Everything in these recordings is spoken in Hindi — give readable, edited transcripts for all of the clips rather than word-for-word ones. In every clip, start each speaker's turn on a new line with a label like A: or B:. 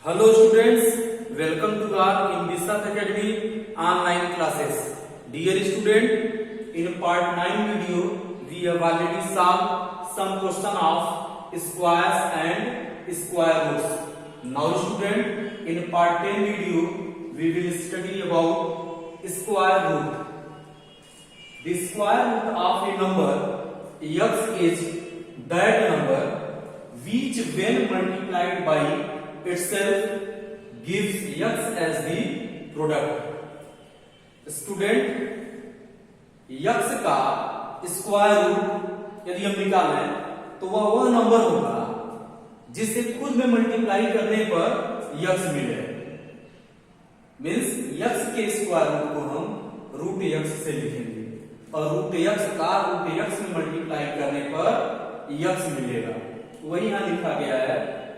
A: Hello students, welcome to our in Vishwas Academy online classes. Dear student, in part 9 video we have already solved some question of squares and square roots. Now student, in part 10 video we will study about square root. The square root of a number x is that number which when multiplied by itself gives x as the product. Student x का स्क्वायर रूट यदि हम निकालें तो वह नंबर होगा जिसे खुद में मल्टीप्लाई करने पर x मिले। मीन्स x के स्क्वायर रूट को हम रूट x से लिखेंगे और रूट x का रूट x में मल्टीप्लाई करने पर x मिलेगा। वही यहां लिखा गया है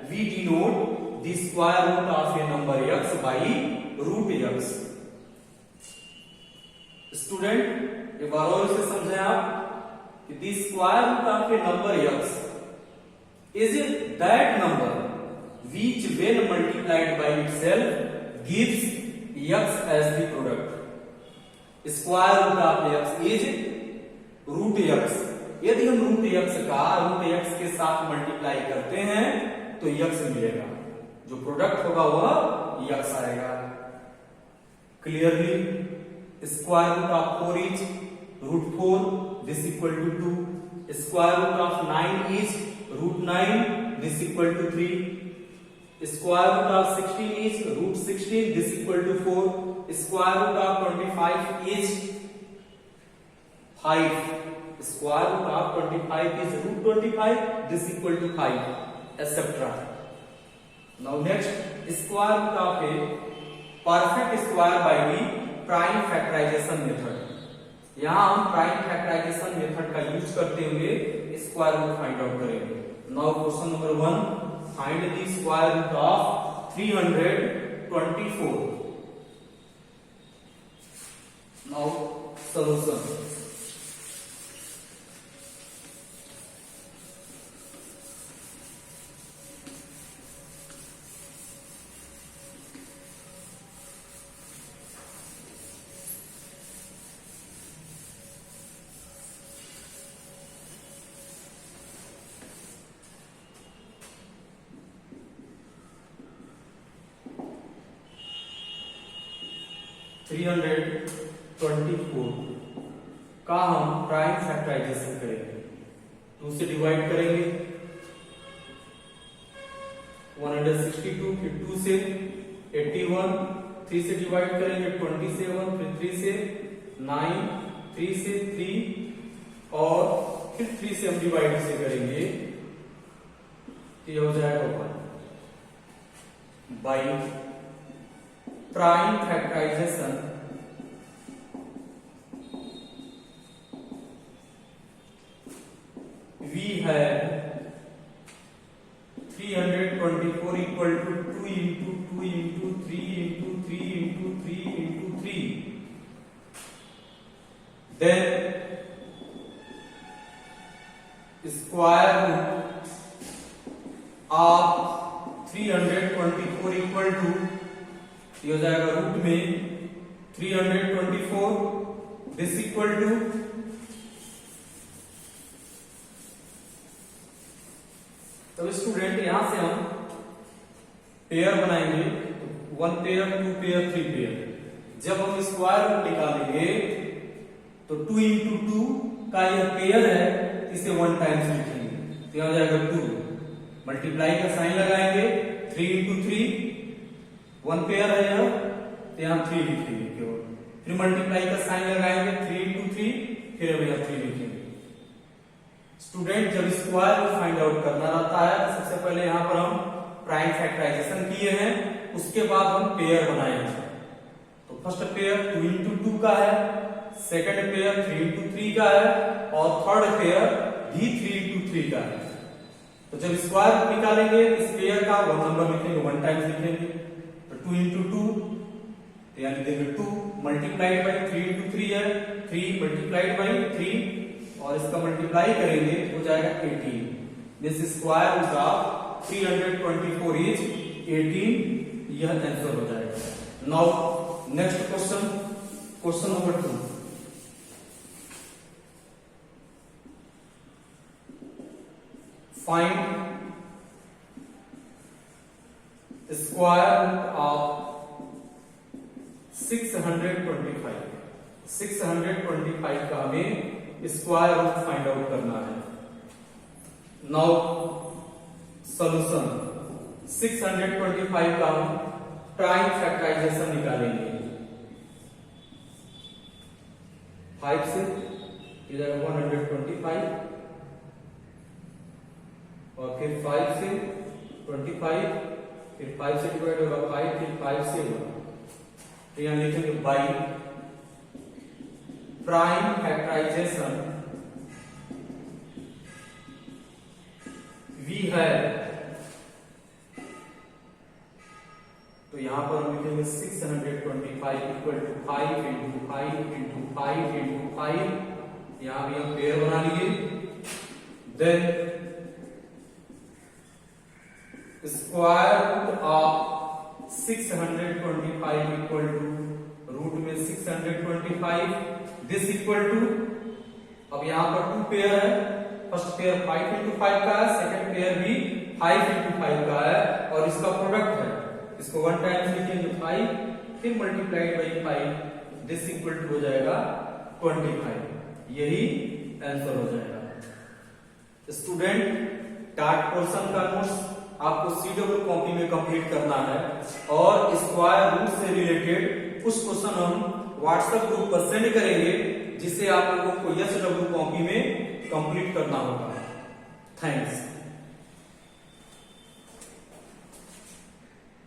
A: we denote the square root of a number x by root x. Student एक बार और इसे समझें आप कि the square root of a number x is that number which when multiplied by itself gives x as the product. Square root of x is root x. यदि हम रूट x का रूट x के साथ मल्टीप्लाई करते हैं तो x मिलेगा, जो प्रोडक्ट होगा वह x आएगा। Clearly square root of 4 is root 4 this equal to 2, square root of 9 is root 9 this equal to 3, square root of 16 is root 16 this equal to 4, square root of 25 is 5, square root of 25 is root 25 this equal to 5 etc. Now next square root of a perfect square by the prime factorization method. यहाँ हम prime factorization method का यूज करते हुए square root फाइंड आउट करेंगे. Now question number 1, find the square root of 324. Now solution. Three 324 का हम प्राइम फैक्टराइजेशन करेंगे, 2 से डिवाइड करेंगे 162, फिर 2 से 81, 3 से डिवाइड करेंगे 27, फिर 3 से 9, 3 से 3 और फिर 3 से हम डिवाइड से करेंगे तो यह हो जाएगा 1 बाई प्राइम फैक्टराइजेशन वी है 324 equal to 2 into 2 into 3 into 3 into 3 into 3, then square root of 324 equal to ये हो जाएगा रूट में 324 दिस इक्वल टू तो स्टूडेंट यहां से हम पेयर बनाएंगे, 1 पेयर 2 पेयर 3 पेयर। जब हम स्क्वायर रूट निकालेंगे तो 2 इंटू 2 का यह पेयर है, इसे 1 टाइम्स लिखेंगे तो यहां हो जाएगा 2, मल्टीप्लाई का साइन लगाएंगे 3 इंटू 3, 1 पेयर है यह तो यहां 3 लिखेंगे केवल, फिर मल्टीप्लाई का साइन लगाएंगे 3 इंटू 3, फिर हम यहां 3 लिखेंगे। स्टूडेंट जब स्क्वायर रूट फाइंड आउट करना रहता है तो सबसे पहले यहां पर हम प्राइम फैक्टराइजेशन किए हैं, उसके बाद हम पेयर बनाए हैं। तो फर्स्ट पेयर 2 इंटू 2 का है, सेकंड पेयर 3 इंटू 3 का है और थर्ड पेयर भी 3 इंटू 3 का है। तो जब स्क्वायर रूट निकालेंगे इस पेयर का 1 नंबर लिखेंगे, 1 टाइम्स लिखेंगे, 2 इंटू 2 तो यानी देंगे 2 मल्टीप्लाइड बाई 3 इंटू 3 है, 3 मल्टीप्लाइड बाई 3 और इसका मल्टीप्लाई करेंगे हो जाएगा 18। This square root of 324 is 18 यह आंसर हो जाएगा। Now next question, question number 2। Find square root of 625। 625 का हमें स्क्वायर रूट फाइंड आउट करना है। नाउ सॉल्यूशन, 625 का हम प्राइम फैक्टराइजेशन निकालेंगे। 5 से इधर 125 और फिर 5 से 25, फिर 5 से डिवाइड होगा 5, फिर 5 से 1, तो यहां लिखेंगे बाई प्राइम फैक्टराइजेशन वी है। तो यहां पर हम लिखेंगे 625 equal to 5 into 5 into 5 into 5, यहां भी हम पेयर बना लिए। Then square root of 625 equal to root में 625, दिस इक्वल टू, अब यहां पर 2 पेयर है, फर्स्ट पेयर 5 इंटू 5 का है, सेकंड पेयर भी 5 इंटू 5 का है और इसका प्रोडक्ट है, इसको 1 टाइम्स लिखेंगे 5, फिर multiplied by 5, this equal to हो जाएगा 25। यही आंसर हो जाएगा। स्टूडेंट, टार्ट पोर्शन का नोट्स आपको सीडब्ल्यू कॉपी में कंप्लीट करना है और स्क्वायर रूट से रिलेटेड कुछ क्वेश्चन हम व्हाट्सएप ग्रुप पर सेंड करेंगे, जिसे आप लोगों को एसडब्ल्यू कॉपी में कंप्लीट करना होगा। थैंक्स।